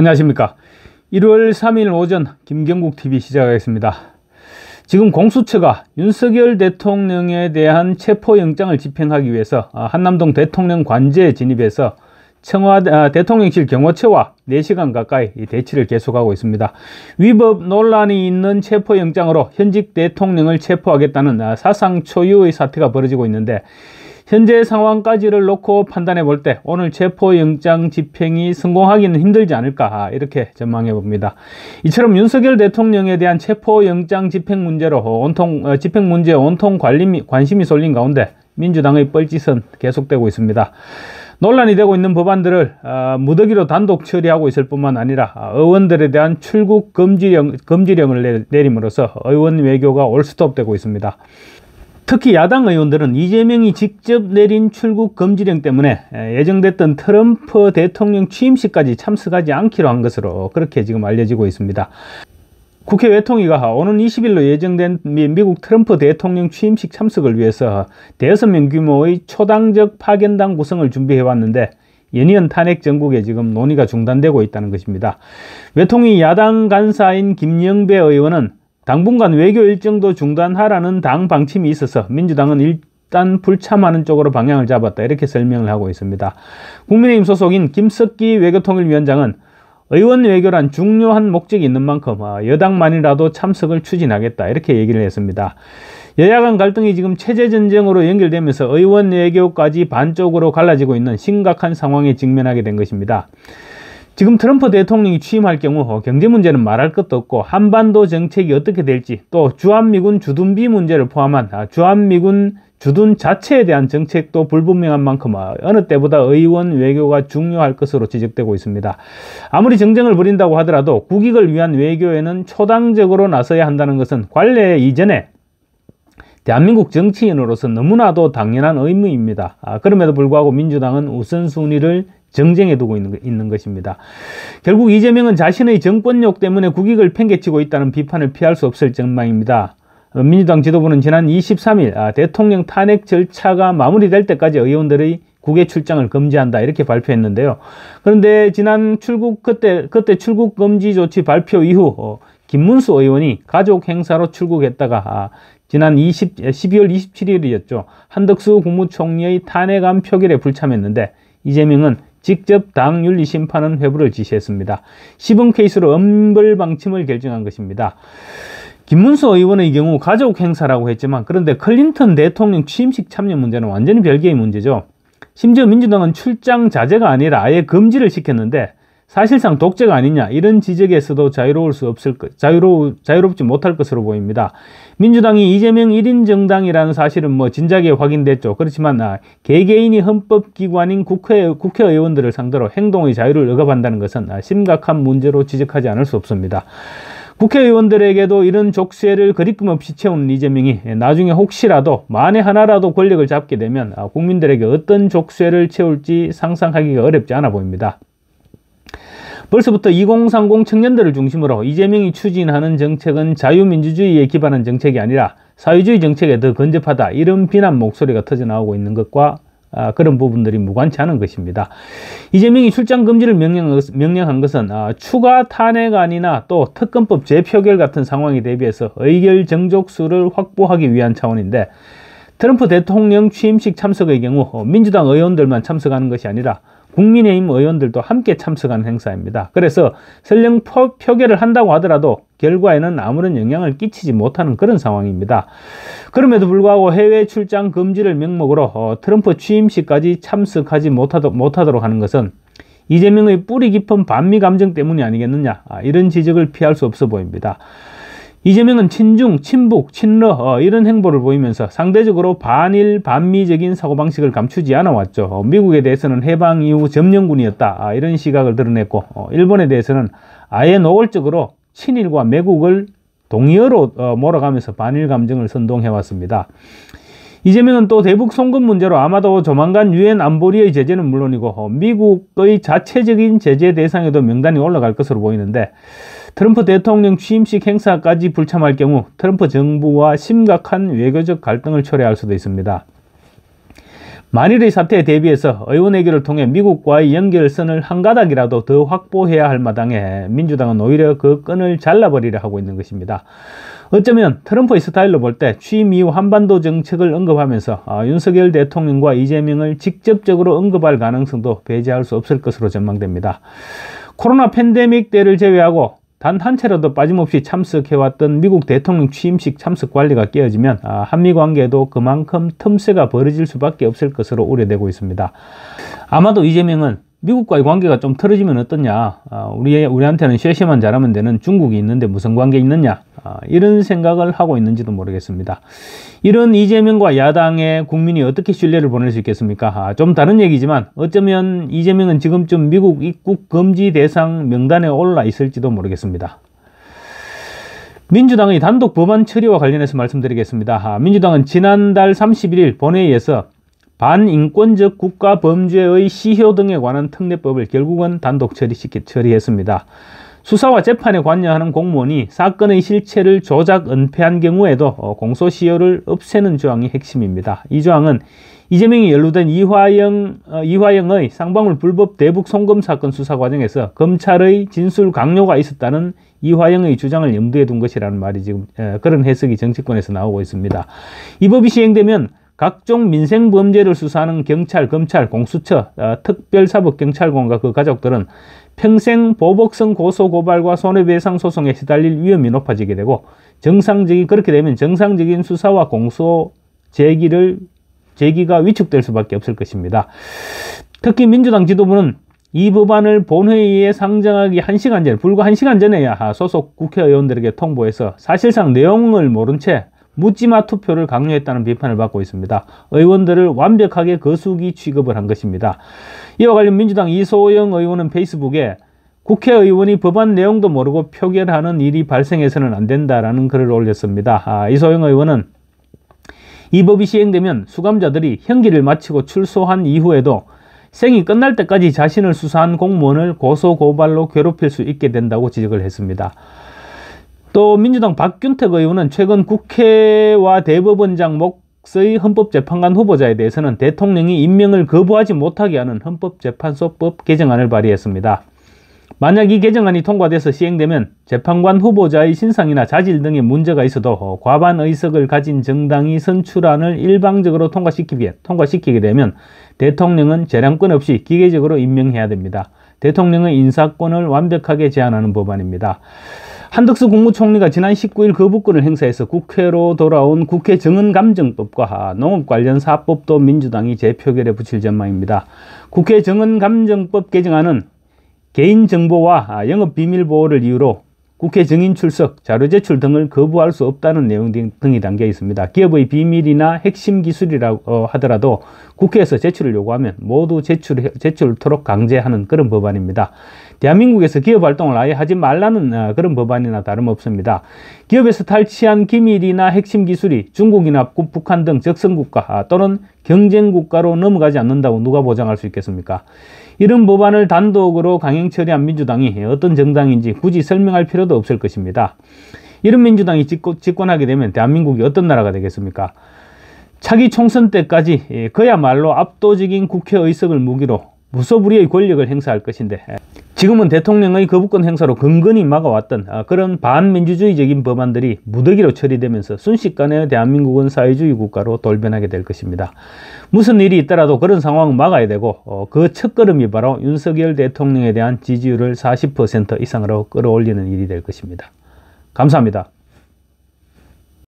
안녕하십니까. 1월 3일 오전 김경국TV 시작하겠습니다. 지금 공수처가 윤석열 대통령에 대한 체포영장을 집행하기 위해서 한남동 대통령 관저에 진입해서 청와대 대통령실 경호처와 4시간 가까이 대치를 계속하고 있습니다. 위법 논란이 있는 체포영장으로 현직 대통령을 체포하겠다는 사상 초유의 사태가 벌어지고 있는데, 현재 상황까지를 놓고 판단해 볼 때 오늘 체포영장 집행이 성공하기는 힘들지 않을까, 이렇게 전망해 봅니다. 이처럼 윤석열 대통령에 대한 체포영장 집행 문제로 집행 문제에 온통 관심이 쏠린 가운데 민주당의 뻘짓은 계속되고 있습니다. 논란이 되고 있는 법안들을 무더기로 단독 처리하고 있을 뿐만 아니라 의원들에 대한 출국 금지령을 내림으로써 의원 외교가 올스톱되고 있습니다. 특히 야당 의원들은 이재명이 직접 내린 출국 금지령 때문에 예정됐던 트럼프 대통령 취임식까지 참석하지 않기로 한 것으로 그렇게 지금 알려지고 있습니다. 국회 외통위가 오는 20일로 예정된 미국 트럼프 대통령 취임식 참석을 위해서 대여섯 명 규모의 초당적 파견단 구성을 준비해 왔는데, 연이은 탄핵 정국에 지금 논의가 중단되고 있다는 것입니다. 외통위 야당 간사인 김영배 의원은 당분간 외교 일정도 중단하라는 당 방침이 있어서 민주당은 일단 불참하는 쪽으로 방향을 잡았다, 이렇게 설명을 하고 있습니다. 국민의힘 소속인 김석기 외교통일위원장은 의원 외교란 중요한 목적이 있는 만큼 여당만이라도 참석을 추진하겠다, 이렇게 얘기를 했습니다. 여야 간 갈등이 지금 체제전쟁으로 연결되면서 의원 외교까지 반쪽으로 갈라지고 있는 심각한 상황에 직면하게 된 것입니다. 지금 트럼프 대통령이 취임할 경우 경제 문제는 말할 것도 없고, 한반도 정책이 어떻게 될지, 또 주한미군 주둔비 문제를 포함한 주한미군 주둔 자체에 대한 정책도 불분명한 만큼 어느 때보다 의원 외교가 중요할 것으로 지적되고 있습니다. 아무리 정쟁을 벌인다고 하더라도 국익을 위한 외교에는 초당적으로 나서야 한다는 것은 관례 이전에 대한민국 정치인으로서 너무나도 당연한 의무입니다. 그럼에도 불구하고 민주당은 우선순위를 정쟁에 두고 있는 것입니다. 결국 이재명은 자신의 정권욕 때문에 국익을 팽개치고 있다는 비판을 피할 수 없을 전망입니다. 민주당 지도부는 지난 23일 대통령 탄핵 절차가 마무리될 때까지 의원들의 국외 출장을 금지한다, 이렇게 발표했는데요. 그런데 지난 그때 출국 금지 조치 발표 이후 김문수 의원이 가족 행사로 출국했다가 지난 12월 27일이었죠. 한덕수 국무총리의 탄핵안 표결에 불참했는데, 이재명은 직접 당 윤리 심판원 회부를 지시했습니다. 시범 케이스로 엄벌 방침을 결정한 것입니다. 김문수 의원의 경우 가족 행사라고 했지만, 그런데 클린턴 대통령 취임식 참여 문제는 완전히 별개의 문제죠. 심지어 민주당은 출장 자제가 아니라 아예 금지를 시켰는데, 사실상 독재가 아니냐, 이런 지적에서도 자유롭지 못할 것으로 보입니다. 민주당이 이재명 1인 정당이라는 사실은 진작에 확인됐죠. 그렇지만 개개인이 헌법기관인 국회의원들을 상대로 행동의 자유를 억압한다는 것은 심각한 문제로 지적하지 않을 수 없습니다. 국회의원들에게도 이런 족쇄를 거리낌 없이 채우는 이재명이 나중에 혹시라도 만에 하나라도 권력을 잡게 되면 국민들에게 어떤 족쇄를 채울지 상상하기가 어렵지 않아 보입니다. 벌써부터 2030 청년들을 중심으로 이재명이 추진하는 정책은 자유민주주의에 기반한 정책이 아니라 사회주의 정책에 더 근접하다, 이런 비난 목소리가 터져나오고 있는 것과 그런 부분들이 무관치 않은 것입니다. 이재명이 출장 금지를 명령한 것은 추가 탄핵안이나 또 특검법 재표결 같은 상황에 대비해서 의결 정족수를 확보하기 위한 차원인데, 트럼프 대통령 취임식 참석의 경우 민주당 의원들만 참석하는 것이 아니라 국민의힘 의원들도 함께 참석하는 행사입니다. 그래서 설령 표결을 한다고 하더라도 결과에는 아무런 영향을 끼치지 못하는 그런 상황입니다. 그럼에도 불구하고 해외 출장 금지를 명목으로 트럼프 취임식까지 참석하지 못하도록 하는 것은 이재명의 뿌리 깊은 반미 감정 때문이 아니겠느냐, 이런 지적을 피할 수 없어 보입니다. 이재명은 친중, 친북, 친러 이런 행보를 보이면서 상대적으로 반일, 반미적인 사고방식을 감추지 않아왔죠. 미국에 대해서는 해방 이후 점령군이었다, 이런 시각을 드러냈고, 일본에 대해서는 아예 노골적으로 친일과 매국을 동의어로 몰아가면서 반일 감정을 선동해왔습니다. 이재명은 또 대북 송금 문제로 아마도 조만간 유엔 안보리의 제재는 물론이고 미국의 자체적인 제재 대상에도 명단이 올라갈 것으로 보이는데, 트럼프 대통령 취임식 행사까지 불참할 경우 트럼프 정부와 심각한 외교적 갈등을 초래할 수도 있습니다. 만일의 사태에 대비해서 의원회견을 통해 미국과의 연결선을 한 가닥이라도 더 확보해야 할 마당에 민주당은 오히려 그 끈을 잘라버리려 하고 있는 것입니다. 어쩌면 트럼프의 스타일로 볼 때 취임 이후 한반도 정책을 언급하면서 윤석열 대통령과 이재명을 직접적으로 언급할 가능성도 배제할 수 없을 것으로 전망됩니다. 코로나 팬데믹 때를 제외하고 단 한 차례도 빠짐없이 참석해왔던 미국 대통령 취임식 참석 관리가 깨어지면 한미 관계에도 그만큼 틈새가 벌어질 수밖에 없을 것으로 우려되고 있습니다. 아마도 이재명은 미국과의 관계가 좀 틀어지면 어떠냐, 우리한테는 쉐쉐만 잘하면 되는 중국이 있는데 무슨 관계 있느냐, 이런 생각을 하고 있는지도 모르겠습니다. 이런 이재명과 야당의 국민이 어떻게 신뢰를 보낼 수 있겠습니까? 좀 다른 얘기지만 어쩌면 이재명은 지금쯤 미국 입국 금지 대상 명단에 올라 있을지도 모르겠습니다. 민주당의 단독 법안 처리와 관련해서 말씀드리겠습니다. 민주당은 지난달 31일 본회의에서 반인권적 국가범죄의 시효 등에 관한 특례법을 결국은 단독 처리했습니다. 수사와 재판에 관여하는 공무원이 사건의 실체를 조작, 은폐한 경우에도 공소시효를 없애는 조항이 핵심입니다. 이 조항은 이재명이 연루된 이화영의 쌍방울 불법 대북 송금 사건 수사 과정에서 검찰의 진술 강요가 있었다는 이화영의 주장을 염두에 둔 것이라는 말이 지금 그런 해석이 정치권에서 나오고 있습니다. 이 법이 시행되면 각종 민생범죄를 수사하는 경찰, 검찰, 공수처, 특별사법경찰관과 그 가족들은 평생 보복성 고소고발과 손해배상 소송에 시달릴 위험이 높아지게 되고 그렇게 되면 정상적인 수사와 공소 제기가 위축될 수밖에 없을 것입니다. 특히 민주당 지도부는 이 법안을 본회의에 상정하기 불과 1시간 전에야 소속 국회의원들에게 통보해서 사실상 내용을 모른 채 묻지마 투표를 강요했다는 비판을 받고 있습니다. 의원들을 완벽하게 거수기 취급을 한 것입니다. 이와 관련 민주당 이소영 의원은 페이스북에 국회의원이 법안 내용도 모르고 표결하는 일이 발생해서는 안 된다라는 글을 올렸습니다. 이소영 의원은 이 법이 시행되면 수감자들이 형기를 마치고 출소한 이후에도 생이 끝날 때까지 자신을 수사한 공무원을 고소고발로 괴롭힐 수 있게 된다고 지적을 했습니다. 또 민주당 박균택 의원은 최근 국회와 대법원장 몫의 헌법재판관 후보자에 대해서는 대통령이 임명을 거부하지 못하게 하는 헌법재판소법 개정안을 발의했습니다. 만약 이 개정안이 통과돼서 시행되면 재판관 후보자의 신상이나 자질 등의 문제가 있어도 과반 의석을 가진 정당이 선출안을 일방적으로 통과시키게 되면 대통령은 재량권 없이 기계적으로 임명해야 됩니다. 대통령의 인사권을 완벽하게 제한하는 법안입니다. 한덕수 국무총리가 지난 19일 거부권을 행사해서 국회로 돌아온 국회 정은감정법과 농업 관련 사법도 민주당이 재표결에 붙일 전망입니다. 국회 정은감정법 개정안은 개인정보와 영업비밀보호를 이유로 국회 증인 출석, 자료 제출 등을 거부할 수 없다는 내용 등이 담겨 있습니다. 기업의 비밀이나 핵심 기술이라고 하더라도 국회에서 제출을 요구하면 모두 제출토록 강제하는 그런 법안입니다. 대한민국에서 기업 활동을 아예 하지 말라는 그런 법안이나 다름없습니다. 기업에서 탈취한 기밀이나 핵심 기술이 중국이나 북한 등 적성국가 또는 경쟁국가로 넘어가지 않는다고 누가 보장할 수 있겠습니까? 이런 법안을 단독으로 강행 처리한 민주당이 어떤 정당인지 굳이 설명할 필요도 없을 것입니다. 이런 민주당이 집권하게 되면 대한민국이 어떤 나라가 되겠습니까? 차기 총선 때까지 그야말로 압도적인 국회 의석을 무기로 무소불위의 권력을 행사할 것인데 지금은 대통령의 거부권 행사로 근근히 막아왔던 그런 반민주주의적인 법안들이 무더기로 처리되면서 순식간에 대한민국은 사회주의 국가로 돌변하게 될 것입니다. 무슨 일이 있더라도 그런 상황을 막아야 되고 그 첫걸음이 바로 윤석열 대통령에 대한 지지율을 40% 이상으로 끌어올리는 일이 될 것입니다. 감사합니다.